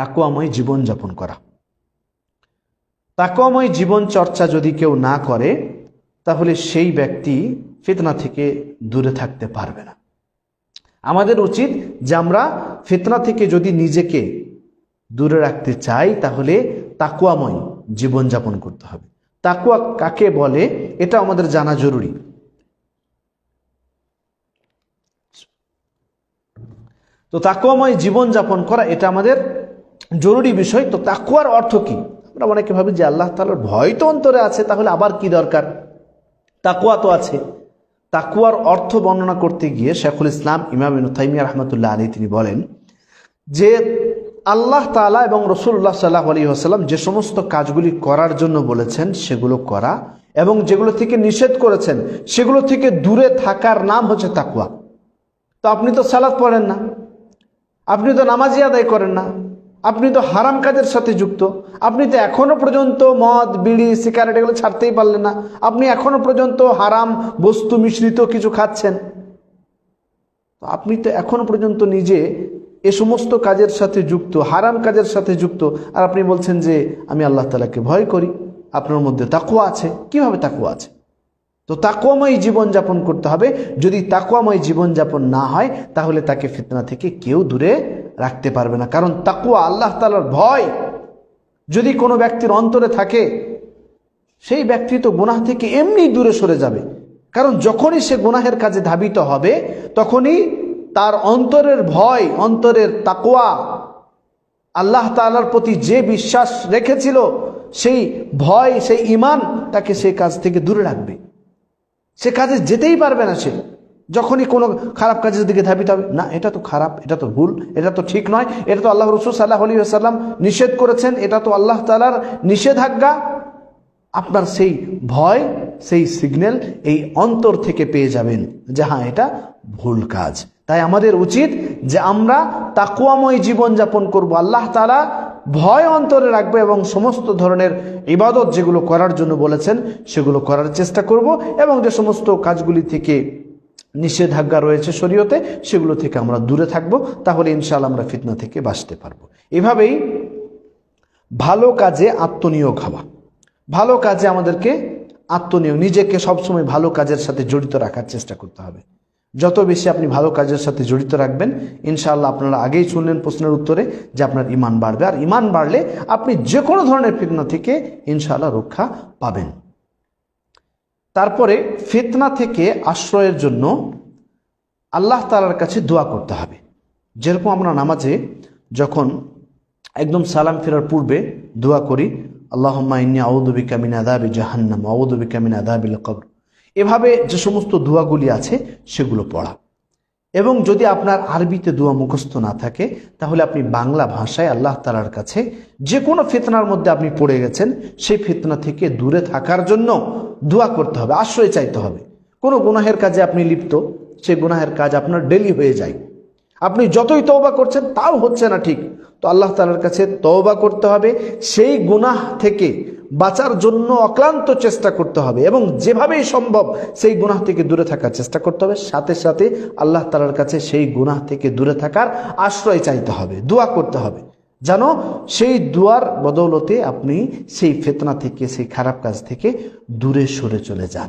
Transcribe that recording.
তাকওয়াময় জীবনযাপন করা। তাকওয়াময় জীবন চর্চা যদি কেউ না করে তাহলে সেই ব্যক্তি ফিতনা থেকে দূরে থাকতে পারবে না। আমাদের উচিত যে আমরা ফিতনা থেকে যদি নিজেকে দূরে রাখতে চাই তাহলে তাকওয়াময় জীবনযাপন করতে হবে। তাকওয়া কাকে বলে এটা আমাদের জানা জরুরি। তো তাকওয়াময় জীবনযাপন করা এটা আমাদের জরুরি বিষয়। তো তাকওয়ার অর্থ কি? আমরা অনেকে ভাবি যে আল্লাহ তাআলার ভয় তো অন্তরে আছে, তাহলে আবার কি দরকার? তাকওয়া তো আছে। তাকওয়ার অর্থ বর্ণনা করতে গিয়ে শেখুল ইসলাম ইমাম ইবনে তাইমিয়া রাহমাতুল্লাহ আলাইহি তিনি বলেন যে আল্লাহ তাআলা এবং রাসূলুল্লাহ সাল্লাল্লাহু আলাইহি ওয়াসাল্লাম যে সমস্ত কাজগুলি করার জন্য বলেছেন সেগুলো করা এবং যেগুলো থেকে নিষেধ করেছেন সেগুলো থেকে দূরে থাকার নাম হচ্ছে তাকওয়া। তো আপনি তো সালাত পড়েন না, আপনি তো নামাজি আদায় করেন না, আপনি তো হারাম কাজের সাথে যুক্ত, আপনি তো এখনো পর্যন্ত মদ বিড়ি সিগারেট এগুলো ছাড়তেই পারলেন না, আপনি এখনো পর্যন্ত হারাম বস্তু মিশ্রিত কিছু খাচ্ছেন, তো আপনি তো এখনো পর্যন্ত নিজে এ সমস্ত কাজের সাথে যুক্ত, হারাম কাজের সাথে যুক্ত, আর আপনি বলছেন যে আমি আল্লাহ তাআলাকে ভয় করি। আপনার মধ্যে তাকওয়া আছে? কিভাবে তাকওয়া আছে? তো তাকওয়াময় জীবনযাপন করতে হবে। যদি তাকওয়াময় জীবনযাপন না হয় তাহলে তাকে ফিতনা থেকে কেউ দূরে রাখতে পারবে না। কারণ তাকওয়া আল্লাহ তাআলার ভয় যদি কোনো ব্যক্তির অন্তরে থাকে সেই ব্যক্তি তো গুনাহ থেকে এমনি দূরে সরে যাবে। কারণ যখনই সে গুনাহের কাজে ধাবিত হবে তখনই তার অন্তরের ভয়, অন্তরের তাকওয়া, আল্লাহ তাআলার প্রতি যে বিশ্বাস রেখেছিল সেই ভয়, সেই ঈমান তাকে সেই কাজ থেকে দূরে রাখবে। সে কাজে যেতেই পারবে না। সে যখনই কোনো খারাপ কাজের দিকে ধাবিত হবে, না এটা তো খারাপ, এটা তো ভুল, এটা তো ঠিক নয়, এটা তো আল্লাহ রাসূল সাল্লাল্লাহু আলাইহি ওয়াসাল্লাম নিষেধ করেছেন, এটা তো আল্লাহ তাআলার নিষেধাজ্ঞা। আপনার সেই ভয়, সেই সিগন্যাল এই অন্তর থেকে পেয়ে যাবেন যে হ্যাঁ এটা ভুল কাজ। তাই আমাদের উচিত যে আমরা তাকওয়াময় জীবনযাপন করব, আল্লাহ তাআলা ভয় অন্তরে রাখবে এবং সমস্ত ধরনের ইবাদত যেগুলো করার জন্য বলেছেন সেগুলো করার চেষ্টা করব এবং যে সমস্ত কাজগুলি থেকে নিষেধাজ্ঞা রয়েছে শরীয়তে সেগুলো থেকে আমরা দূরে থাকব। তাহলে ইনশাআল্লাহ আমরা ফিতনা থেকে বাঁচতে পারবো। এভাবেই ভালো কাজে আত্মনিয়োগ হওয়া, ভালো কাজে আমাদেরকে আত্মনিয়োগ, নিজেকে সবসময় ভালো কাজের সাথে জড়িত রাখার চেষ্টা করতে হবে। যত বেশি আপনি ভালো কাজের সাথে জড়িত রাখবেন ইনশাআল্লাহ, আপনারা আগেই শুনলেন প্রশ্নের উত্তরে যে আপনার ঈমান বাড়বে, আর ঈমান বাড়লে আপনি যে কোনো ধরনের ফিতনা থেকে ইনশাআল্লাহ রক্ষা পাবেন। তারপরে ফিতনা থেকে আশ্রয়ের জন্য আল্লাহ তাআলার কাছে দোয়া করতে হবে। যেরকম আমরা নামাজে যখন একদম সালাম ফেরার পূর্বে দোয়া করি, আল্লাহুম্মা ইন্নী আউযু বিকা মিন আযাবি জাহান্নাম ওয়া আউযু বিকা মিন আযাবিল কবর, এভাবে যে সমস্ত দোয়াগুলি আছে সেগুলো পড়া। এবং যদি আপনার আরবিতে দোয়া মুখস্থ না থাকে তাহলে আপনি বাংলা ভাষায় আল্লাহ তাআলার কাছে যে কোনো ফিতনার মধ্যে আপনি পড়ে গেছেন সেই ফিতনা থেকে দূরে থাকার জন্য দোয়া করতে হবে, আশ্রয় চাইতে হবে। কোনো গুনাহের কাজে আপনি লিপ্ত, সেই গুনাহের কাজ আপনার ডেলি হয়ে যায়, আপনি যতই তওবা করছেন তাও হচ্ছে না ঠিক, তো আল্লাহ তাআলার কাছে তওবা করতে হবে, সেই গুনাহ থেকে বাঁচার জন্য অক্লান্ত চেষ্টা করতে হবে এবং যেভাবেই সম্ভব সেই গুনাহ থেকে দূরে থাকার চেষ্টা করতে হবে। সাথে সাথে আল্লাহ তাআলার কাছে সেই গুনাহ থেকে দূরে থাকার আশ্রয় চাইতে হবে, দোয়া করতে হবে, যেন সেই দোয়ার বদৌলতে আপনি সেই ফিতনা থেকে, সেই খারাপ কাজ থেকে দূরে সরে চলে যান।